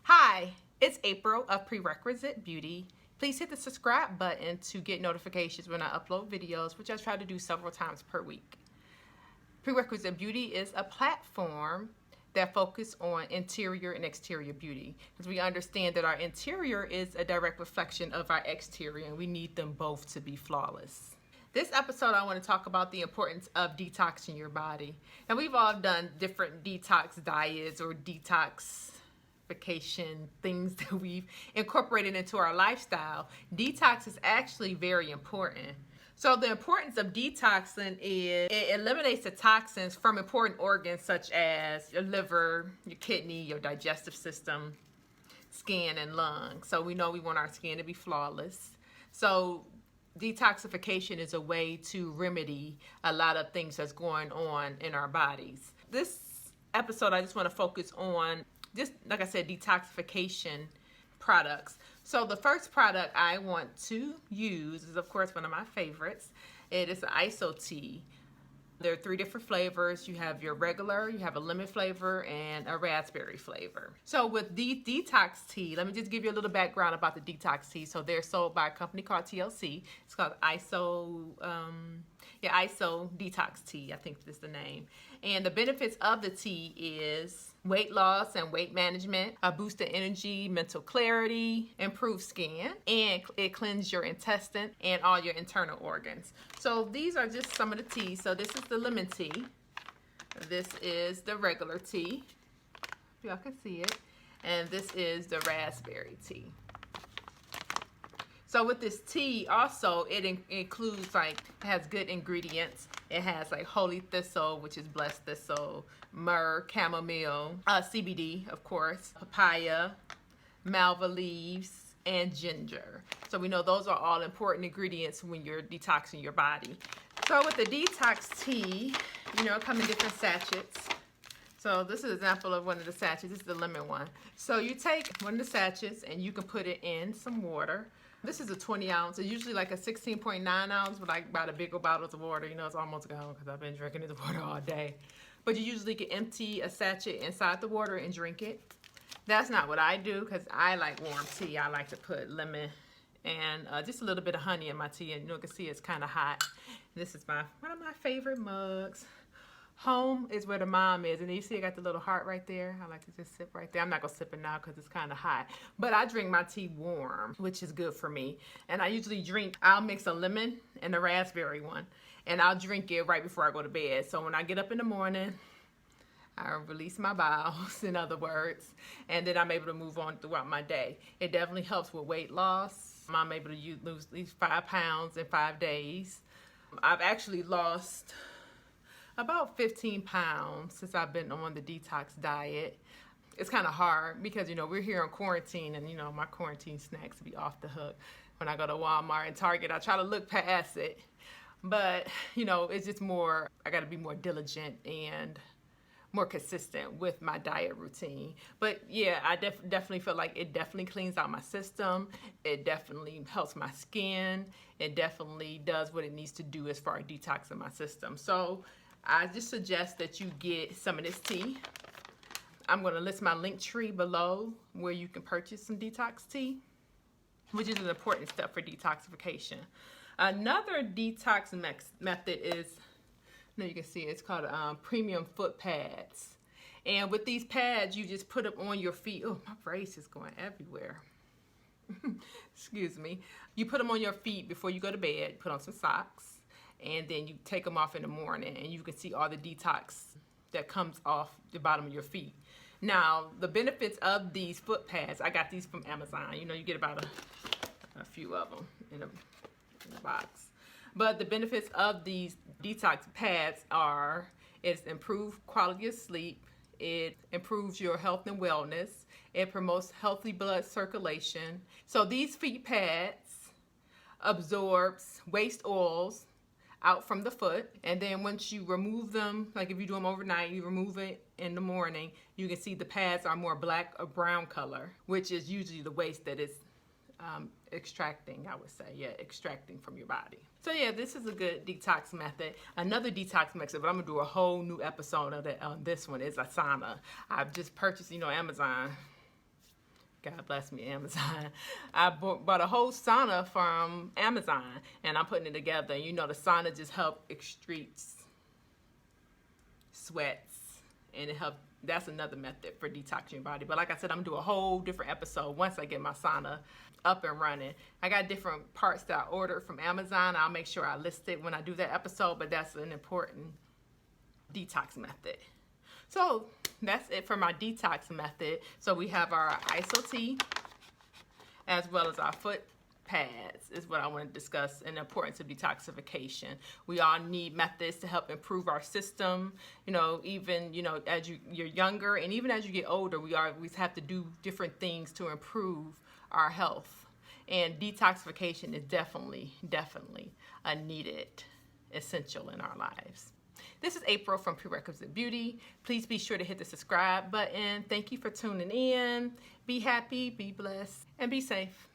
Hi, it's April of Prerequisite Beauty. Please hit the subscribe button to get notifications when I upload videos, which I try to do several times per week. Prerequisite Beauty is a platform that focuses on interior and exterior beauty, because we understand that our interior is a direct reflection of our exterior, and we need them both to be flawless. This episode, I want to talk about the importance of detoxing your body. And we've all done different detox diets or detoxification things that we've incorporated into our lifestyle. Detox is actually very important. So the importance of detoxing is it eliminates the toxins from important organs such as your liver, your kidney, your digestive system, skin, and lungs. So we know we want our skin to be flawless. So detoxification is a way to remedy a lot of things that's going on in our bodies. This episode, I just want to focus on, just like I said, detoxification products. So the first product I want to use is, of course, one of my favorites. It is the Iaso tea. There are 3 different flavors. You have your regular, you have a lemon flavor, and a raspberry flavor. So with the detox tea, let me just give you a little background about the detox tea. So they're sold by a company called TLC. It's called Iaso, Iaso Detox Tea, I think is the name. And the benefits of the tea is weight loss and weight management, a boost of energy, mental clarity, improved skin, and it cleanses your intestine and all your internal organs. So these are just some of the teas. So this is the lemon tea. This is the regular tea. Y'all can see it. And this is the raspberry tea. So with this tea, also, it includes, like, it has good ingredients. It has, like, holy thistle, which is blessed thistle, myrrh, chamomile, CBD, of course, papaya, malva leaves, and ginger. So we know those are all important ingredients when you're detoxing your body. So with the detox tea, you know, it comes in different sachets. So this is an example of one of the sachets. This is the lemon one. So you take one of the sachets and you can put it in some water. This is a 20 ounce. It's usually like a 16.9 ounce, but like about a bigger bottles of water. You know, it's almost gone because I've been drinking this water all day. But you usually can empty a sachet inside the water and drink it. That's not what I do, because I like warm tea. I like to put lemon and just a little bit of honey in my tea. And you can see it's kind of hot. This is one of my favorite mugs. Home is where the mom is, and you see I got the little heart right there. I like to just sip right there. I'm not gonna sip it now because it's kind of hot, but I drink my tea warm, which is good for me. And I usually I'll mix a lemon and a raspberry one, and I'll drink it right before I go to bed. So when I get up in the morning, I release my bowels, in other words, and then I'm able to move on throughout my day. It definitely helps with weight loss. I'm able to lose at least 5 pounds in 5 days. I've actually lost about 15 pounds since I've been on the detox diet. It's kind of hard because, you know, we're here in quarantine, and, you know, my quarantine snacks be off the hook. When I go to Walmart and Target, I try to look past it. But, you know, it's just more, I got to be more diligent and more consistent with my diet routine. But yeah, I definitely feel like it definitely cleans out my system. It definitely helps my skin. It definitely does what it needs to do as far as detoxing my system. So I just suggest that you get some of this tea. I'm going to list my link tree below where you can purchase some detox tea, which is an important step for detoxification. Another detox method is, you can see it's called premium foot pads. And with these pads, you just put them on your feet. Oh, my brace is going everywhere. Excuse me. You put them on your feet before you go to bed, put on some socks, and then you take them off in the morning, and you can see all the detox that comes off the bottom of your feet. Now, the benefits of these foot pads, I got these from Amazon. You know, you get about a few of them in a box. But the benefits of these detox pads are, it's improved quality of sleep, it improves your health and wellness, it promotes healthy blood circulation. So these feet pads absorbs waste oils out from the foot, and then once you remove them, like if you do them overnight, you remove it in the morning, you can see the pads are more black or brown color, which is usually the waste that is extracting, I would say. Yeah, extracting from your body. So yeah, this is a good detox method. Another detox method, but I'm gonna do a whole new episode of that on this one, is a sauna. I've just purchased, Amazon. God bless me, Amazon. I bought a whole sauna from Amazon, and I'm putting it together. The sauna just helps excretes sweats, and it helps. That's another method for detoxing your body. But like I said, I'm gonna do a whole different episode once I get my sauna up and running. I got different parts that I ordered from Amazon. I'll make sure I list it when I do that episode, but that's an important detox method. So that's it for my detox method. So we have our Iaso tea as well as our foot pads is what I want to discuss, and the importance of detoxification. We all need methods to help improve our system. Even as you're younger, and even as you get older, we always have to do different things to improve our health. And detoxification is definitely a needed essential in our lives. This is April from Prerequisite Beauty. Please be sure to hit the subscribe button. Thank you for tuning in. Be happy, be blessed, and be safe.